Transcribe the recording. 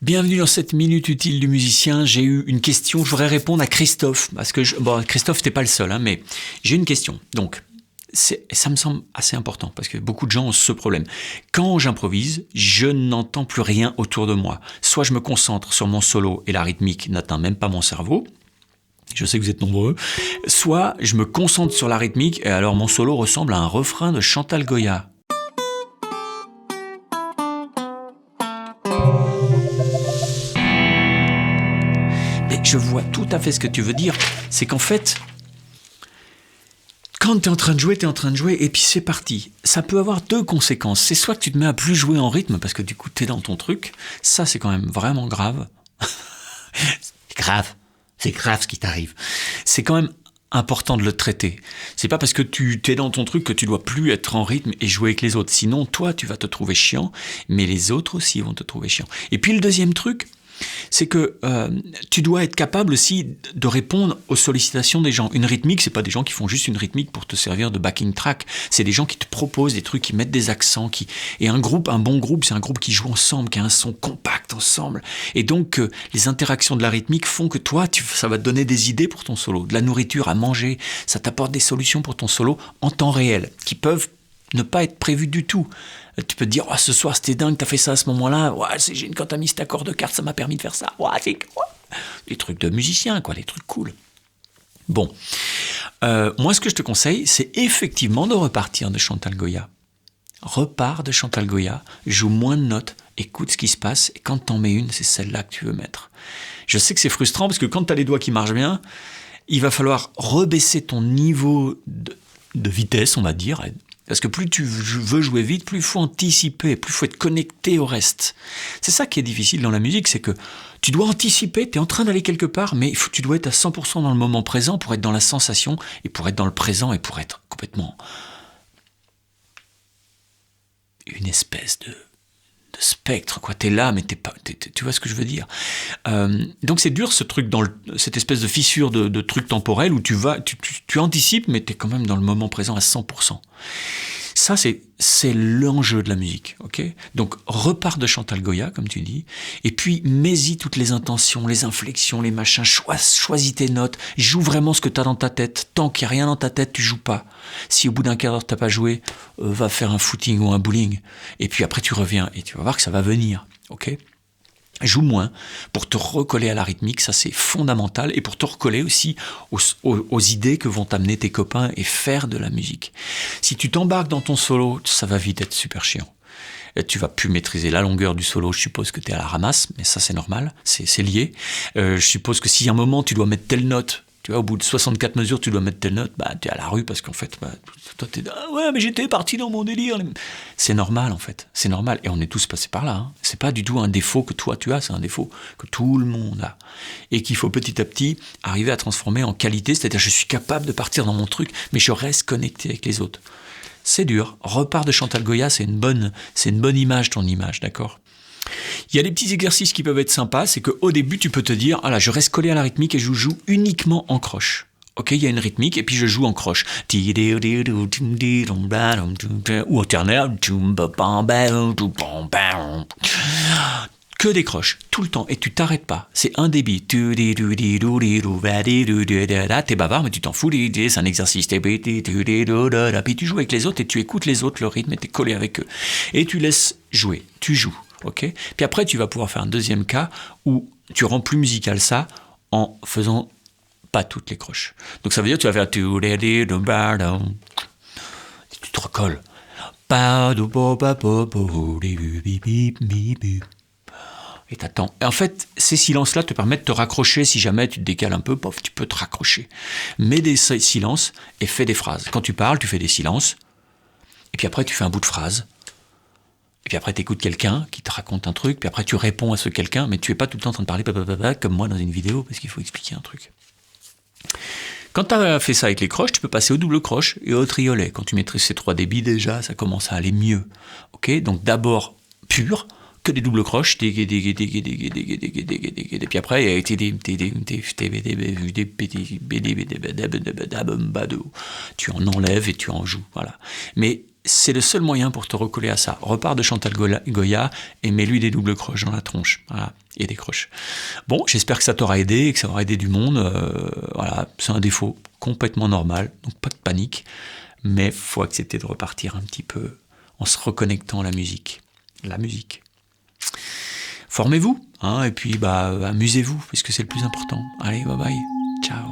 Bienvenue dans cette minute utile du musicien. J'ai eu une question, je voudrais répondre à Christophe, parce que, Christophe, t'es pas le seul, hein, mais j'ai une question. Donc, ça me semble assez important, parce que beaucoup de gens ont ce problème. Quand j'improvise, je n'entends plus rien autour de moi. Soit je me concentre sur mon solo et la rythmique n'atteint même pas mon cerveau, je sais que vous êtes nombreux, soit je me concentre sur la rythmique, et alors mon solo ressemble à un refrain de Chantal Goya. Je vois tout à fait ce que tu veux dire. C'est qu'en fait, quand tu es en train de jouer, et puis c'est parti. Ça peut avoir deux conséquences. C'est soit que tu te mets à plus jouer en rythme, parce que du coup, tu es dans ton truc. Ça, c'est quand même vraiment grave. C'est grave ce qui t'arrive. C'est quand même important de le traiter. C'est pas parce que tu es dans ton truc que tu dois plus être en rythme et jouer avec les autres. Sinon, toi, tu vas te trouver chiant, mais les autres aussi vont te trouver chiant. Et puis le deuxième truc, c'est que tu dois être capable aussi de répondre aux sollicitations des gens. Une rythmique, c'est pas des gens qui font juste une rythmique pour te servir de backing track. C'est des gens qui te proposent des trucs, qui mettent des accents. Et un bon groupe, c'est un groupe qui joue ensemble, qui a un son compact ensemble. Et donc, les interactions de la rythmique font que toi, ça va te donner des idées pour ton solo. De la nourriture à manger, ça t'apporte des solutions pour ton solo en temps réel, qui peuvent ne pas être prévues du tout. Tu peux te dire, oh, ce soir c'était dingue, t'as fait ça à ce moment-là, ouais, quand t'as mis cet accord de carte, ça m'a permis de faire ça, ouais, les trucs de musicien, quoi, les trucs cool. Bon, moi ce que je te conseille, c'est effectivement de repartir de Chantal Goya. Repars de Chantal Goya, joue moins de notes, écoute ce qui se passe, et quand t'en mets une, c'est celle-là que tu veux mettre. Je sais que c'est frustrant, parce que quand t'as les doigts qui marchent bien, il va falloir rebaisser ton niveau de vitesse, on va dire. Parce que plus tu veux jouer vite, plus il faut anticiper, plus il faut être connecté au reste. C'est ça qui est difficile dans la musique, c'est que tu dois anticiper, tu es en train d'aller quelque part, mais tu dois être à 100% dans le moment présent pour être dans la sensation, et pour être dans le présent, et pour être complètement une espèce de spectre, quoi. T'es là, mais t'es pas. Tu vois ce que je veux dire. Donc c'est dur ce truc cette espèce de fissure de truc temporel où tu anticipes, mais t'es quand même dans le moment présent à 100%. Ça, c'est l'enjeu de la musique, ok ? Donc, repars de Chantal Goya, comme tu dis, et puis mets-y toutes les intentions, les inflexions, les machins, choisis tes notes, joue vraiment ce que t'as dans ta tête. Tant qu'il n'y a rien dans ta tête, tu joues pas. Si au bout d'un quart d'heure t'as pas joué, va faire un footing ou un bowling, et puis après tu reviens, et tu vas voir que ça va venir, ok ? Joue moins pour te recoller à la rythmique, ça c'est fondamental, et pour te recoller aussi aux idées que vont t'amener tes copains et faire de la musique. Si tu t'embarques dans ton solo, ça va vite être super chiant. Tu vas plus maîtriser la longueur du solo, je suppose que tu es à la ramasse, mais ça c'est normal, c'est lié. Je suppose que si à un moment tu dois mettre telle note, tu vois, au bout de 64 mesures, tu dois mettre telle note, tu es à la rue parce qu'en fait, toi, t'es ouais, mais j'étais parti dans mon délire. C'est normal, en fait. C'est normal. Et on est tous passés par là. Hein. C'est pas du tout un défaut que toi, tu as, c'est un défaut que tout le monde a. Et qu'il faut petit à petit arriver à transformer en qualité, c'est-à-dire je suis capable de partir dans mon truc, mais je reste connecté avec les autres. C'est dur. Repars de Chantal Goya, c'est une bonne image, ton image, d'accord ? Il y a des petits exercices qui peuvent être sympas, c'est qu'au début, tu peux te dire, ah là, je reste collé à la rythmique et je joue uniquement en croche. Ok, il y a une rythmique et puis je joue en croche. Ou en ternaire. Que des croches, tout le temps, et tu t'arrêtes pas. C'est un débit. T'es bavard, mais tu t'en fous, c'est un exercice. Puis tu joues avec les autres et tu écoutes les autres, le rythme, et t'es collé avec eux. Et tu laisses jouer, tu joues. Okay. Puis après, tu vas pouvoir faire un deuxième cas où tu rends plus musical ça en faisant pas toutes les croches. Donc ça veut dire que tu vas faire tu te recolles. Et t'attends. Et en fait, ces silences-là te permettent de te raccrocher. Si jamais tu te décales un peu, tu peux te raccrocher. Mets des silences et fais des phrases. Quand tu parles, tu fais des silences. Et puis après, tu fais un bout de phrase. Et puis après, tu écoutes quelqu'un qui te raconte un truc, puis après, tu réponds à ce quelqu'un, mais tu n'es pas tout le temps en train de parler comme moi dans une vidéo, parce qu'il faut expliquer un truc. Quand tu as fait ça avec les croches, tu peux passer au double croche et au triolet. Quand tu maîtrises ces 3 débits, déjà, ça commence à aller mieux. Ok ? Donc d'abord, pur, que des doubles croches, et puis après, tu en enlèves et tu en joues. Voilà. Mais c'est le seul moyen pour te recoller à ça. Repars de Chantal Goya et mets-lui des doubles croches dans la tronche. Voilà, et des croches. Bon, j'espère que ça t'aura aidé et que ça aura aidé du monde. Voilà, c'est un défaut complètement normal, donc pas de panique. Mais faut accepter de repartir un petit peu en se reconnectant à la musique. La musique. Formez-vous, hein, et puis amusez-vous, parce que c'est le plus important. Allez, bye bye. Ciao.